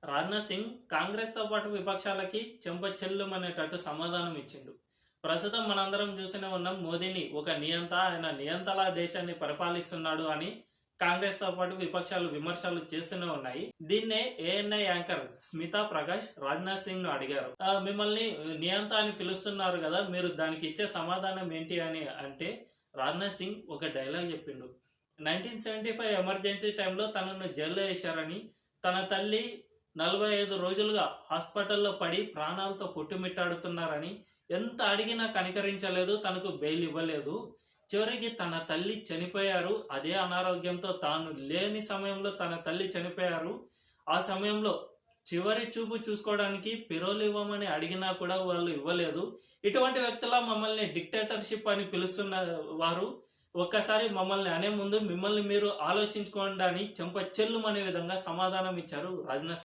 రాజ్నాథ్ సింగ్ కాంగ్రెస్ తో పాటు విపక్షాలకి చెంపచెల్లుమనేటట్టు సమాధానం ఇచ్చిండు. ప్రస్తుతం మనందరం చూస్తూనే ఉన్నాం, మోదీని ఒక నియంత, ఆయన నియంతలా దేశాన్ని పరిపాలిస్తున్నాడు అని కాంగ్రెస్ తో పాటు విపక్షాలు విమర్శలు చేస్తూనే ఉన్నాయి. దీన్నే ఏఎన్ఐ యాంకర్ స్మితా ప్రకాష్ రాజ్నాథ్ సింగ్ ను అడిగారు, మిమ్మల్ని నియంత అని పిలుస్తున్నారు కదా, మీరు దానికి ఇచ్చే సమాధానం ఏంటి అని అంటే రాజ్నాథ్ సింగ్ ఒక డైలాగ్ చెప్పిండు. 1975 ఎమర్జెన్సీ టైంలో తనను జైల్లో వేశారని, తన తల్లి 45 రోజులుగా హాస్పిటల్లో పడి ప్రాణాలతో కొట్టుమిట్టాడుతున్నారని, ఎంత అడిగినా కనికరించలేదు, తనకు బెయిల్ ఇవ్వలేదు. చివరికి తన తల్లి చనిపోయారు, అదే అనారోగ్యంతో, తాను లేని సమయంలో తన తల్లి చనిపోయారు. ఆ సమయంలో చివరి చూపు చూసుకోవడానికి పిరోలు ఇవ్వమని అడిగినా కూడా వాళ్ళు ఇవ్వలేదు. ఇటువంటి వ్యక్తుల మమ్మల్ని డిక్టేటర్షిప్ అని పిలుస్తున్న వారు ఒక్కసారి మమ్మల్ని అనే ముందు మిమ్మల్ని మీరు ఆలోచించుకోండి అని చెంప చెల్లుమనే విధంగా సమాధానం ఇచ్చారు రాజ్నాథ్